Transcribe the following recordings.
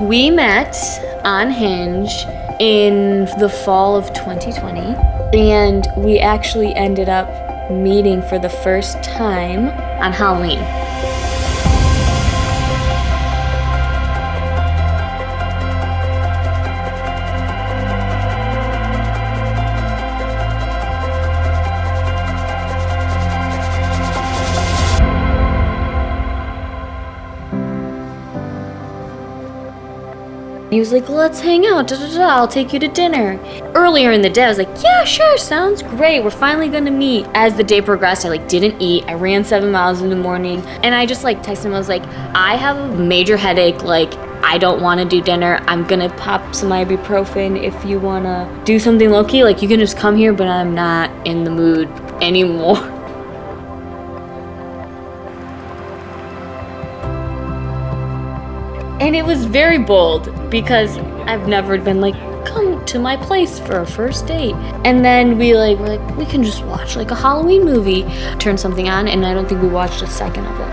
We met on Hinge in the fall of 2020, and we actually ended up meeting for the first time on Halloween. He was like, let's hang out, I'll take you to dinner. Earlier in the day, I was like, yeah, sure, sounds great. We're finally gonna meet. As the day progressed, I didn't eat. I ran 7 miles in the morning, and I just texted him. I was like, I have a major headache. I don't want to do dinner. I'm gonna pop some ibuprofen. If you wanna do something low-key, you can just come here, but I'm not in the mood anymore. And it was very bold because I've never been come to my place for a first date. And then we're like, we can just watch a Halloween movie. Turn something on, and I don't think we watched a second of it.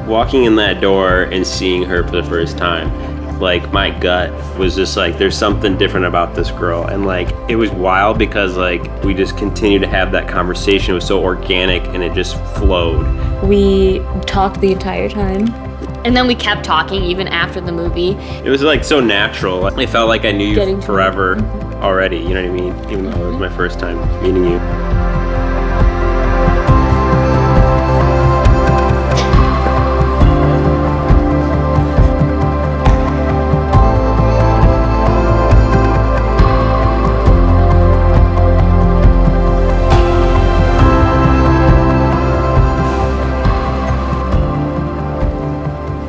Walking in that door and seeing her for the first time, my gut was just there's something different about this girl. And it was wild because we just continued to have that conversation. It was so organic and it just flowed. We talked the entire time. And then we kept talking even after the movie. It was so natural. I felt like I knew you forever already, you know what I mean? Even though it was my first time meeting you.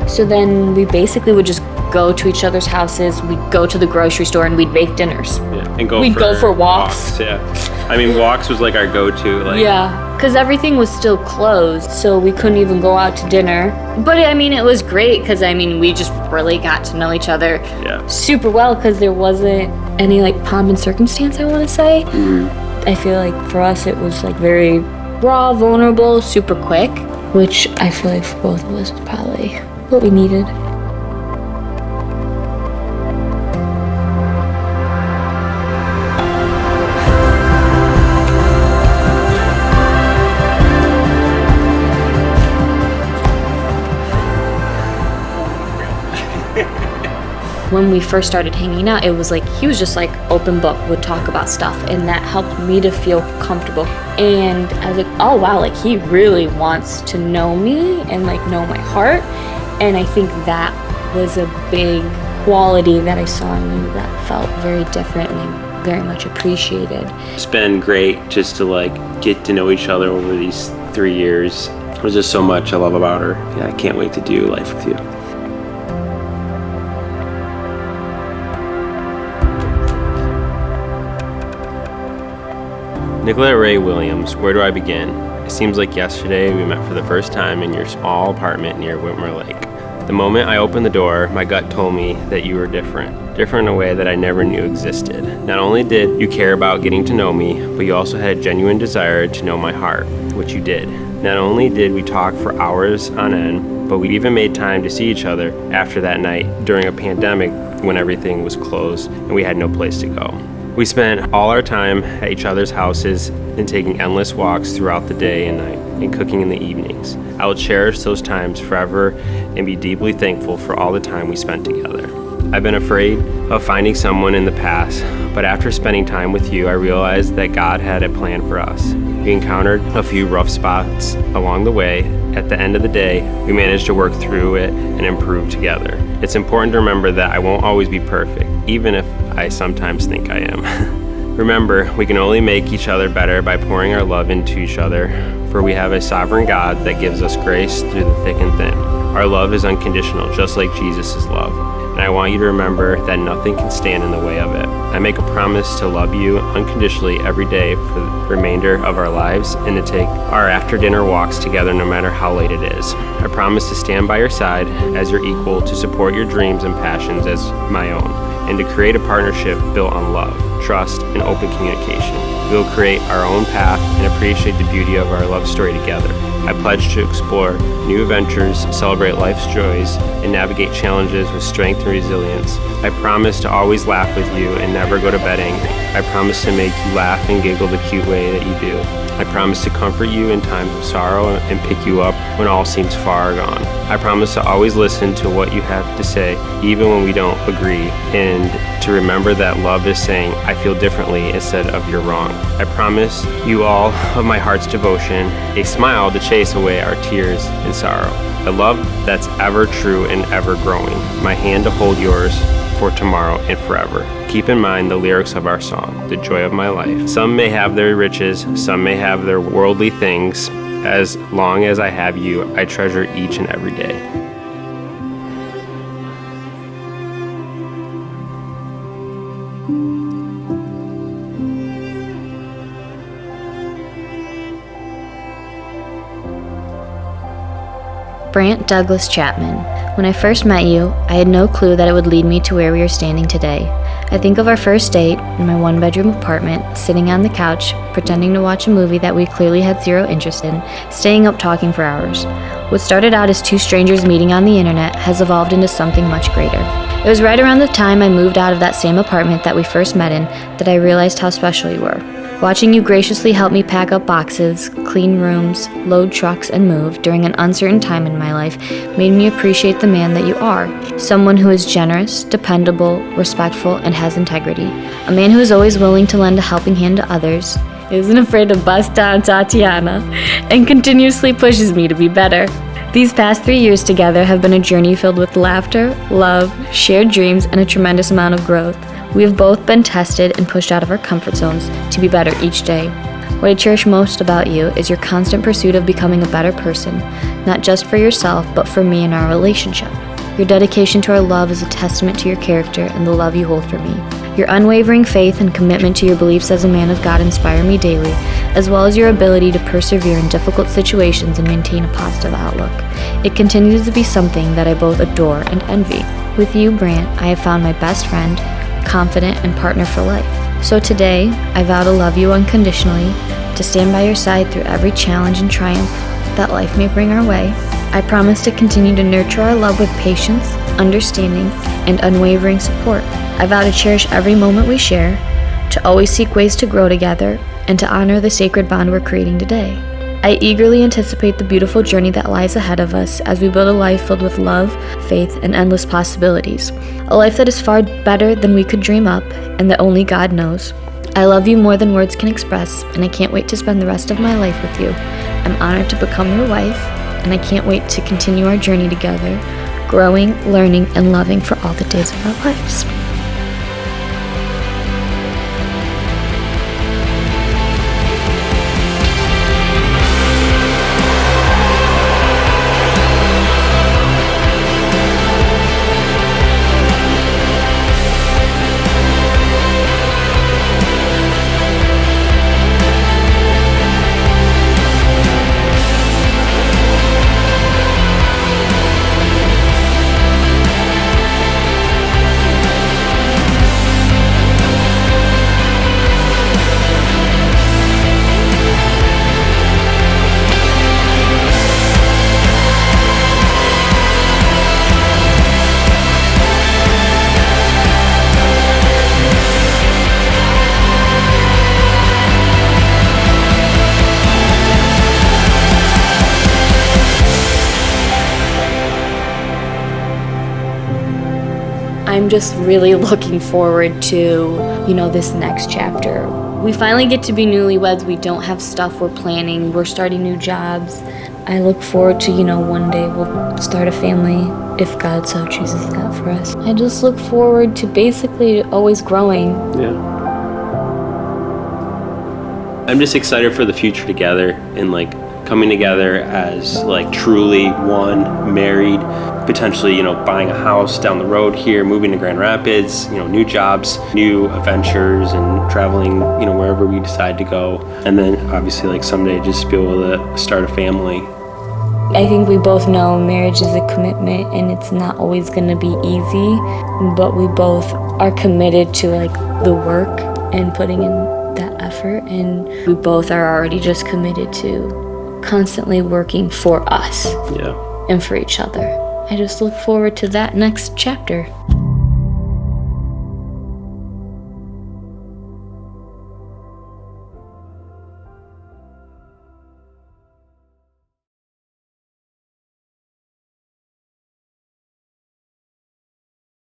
So then we basically would just go to each other's houses. We'd go to the grocery store and we'd make dinners. Yeah, and we'd go for walks. Yeah, I mean, walks was our go-to. Yeah, because everything was still closed, so we couldn't even go out to dinner. But it was great because we just really got to know each other super well because there wasn't any pomp and circumstance, I want to say. Mm-hmm. I feel for us it was very raw, vulnerable, super quick, which I feel for both of us is probably what we needed. When we first started hanging out, it was he was just open book, would talk about stuff, and that helped me to feel comfortable. And I was oh wow, he really wants to know me and know my heart. And I think that was a big quality that I saw in you that felt very different and I very much appreciated. It's been great just to get to know each other over these 3 years. There's just so much I love about her. Yeah, I can't wait to do life with you. Nicolette Ray Williams, where do I begin? It seems like yesterday we met for the first time in your small apartment near Whitmer Lake. The moment I opened the door, my gut told me that you were different in a way that I never knew existed. Not only did you care about getting to know me, but you also had a genuine desire to know my heart, which you did. Not only did we talk for hours on end, but we even made time to see each other after that night during a pandemic when everything was closed and we had no place to go. We spent all our time at each other's houses and taking endless walks throughout the day and night and cooking in the evenings. I will cherish those times forever and be deeply thankful for all the time we spent together. I've been afraid of finding someone in the past, but after spending time with you, I realized that God had a plan for us. We encountered a few rough spots along the way. At the end of the day, we managed to work through it and improve together. It's important to remember that I won't always be perfect, even if I sometimes think I am. Remember, we can only make each other better by pouring our love into each other, for we have a sovereign God that gives us grace through the thick and thin. Our love is unconditional, just like Jesus' love. And I want you to remember that nothing can stand in the way of it. I make a promise to love you unconditionally every day for the remainder of our lives and to take our after-dinner walks together no matter how late it is. I promise to stand by your side as your equal, to support your dreams and passions as my own, and to create a partnership built on love, trust, and open communication. We will create our own path and appreciate the beauty of our love story together. I pledge to explore new adventures, celebrate life's joys, and navigate challenges with strength and resilience. I promise to always laugh with you and never go to bed angry. I promise to make you laugh and giggle the cute way that you do. I promise to comfort you in times of sorrow and pick you up when all seems far gone. I promise to always listen to what you have to say, even when we don't agree, and to remember that love is saying, I feel differently instead of you're wrong. I promise you all of my heart's devotion, a smile to chase away our tears and sorrow, a love that's ever true and ever growing, my hand to hold yours for tomorrow and forever. Keep in mind the lyrics of our song, The Joy of My Life. Some may have their riches, some may have their worldly things. As long as I have you, I treasure each and every day. Brandt Douglas Chapman. When I first met you, I had no clue that it would lead me to where we are standing today. I think of our first date in my one-bedroom apartment, sitting on the couch, pretending to watch a movie that we clearly had zero interest in, staying up talking for hours. What started out as two strangers meeting on the internet has evolved into something much greater. It was right around the time I moved out of that same apartment that we first met in that I realized how special you were. Watching you graciously help me pack up boxes, clean rooms, load trucks, and move during an uncertain time in my life made me appreciate the man that you are. Someone who is generous, dependable, respectful, and has integrity. A man who is always willing to lend a helping hand to others, isn't afraid to bust down Tatiana, and continuously pushes me to be better. These past 3 years together have been a journey filled with laughter, love, shared dreams, and a tremendous amount of growth. We have both been tested and pushed out of our comfort zones to be better each day. What I cherish most about you is your constant pursuit of becoming a better person, not just for yourself, but for me and our relationship. Your dedication to our love is a testament to your character and the love you hold for me. Your unwavering faith and commitment to your beliefs as a man of God inspire me daily, as well as your ability to persevere in difficult situations and maintain a positive outlook. It continues to be something that I both adore and envy. With you, Brandt, I have found my best friend, confident, and partner for life. So today, I vow to love you unconditionally, to stand by your side through every challenge and triumph that life may bring our way. I promise to continue to nurture our love with patience, understanding, and unwavering support. I vow to cherish every moment we share, to always seek ways to grow together, and to honor the sacred bond we're creating today. I eagerly anticipate the beautiful journey that lies ahead of us as we build a life filled with love, faith, and endless possibilities. A life that is far better than we could dream up, and that only God knows. I love you more than words can express, and I can't wait to spend the rest of my life with you. I'm honored to become your wife, and I can't wait to continue our journey together, growing, learning, and loving for all the days of our lives. I'm just really looking forward to, this next chapter. We finally get to be newlyweds. We don't have stuff we're planning. We're starting new jobs. I look forward to, one day we'll start a family if God so chooses that for us. I just look forward to basically always growing. Yeah. I'm just excited for the future together and coming together as truly one, married, potentially, buying a house down the road here, moving to Grand Rapids, new jobs, new adventures, and traveling, wherever we decide to go. And then obviously someday just be able to start a family. I think we both know marriage is a commitment and it's not always going to be easy, but we both are committed to the work and putting in that effort. And we both are already just committed to constantly working for us Yeah. and for each other. I just look forward to that next chapter.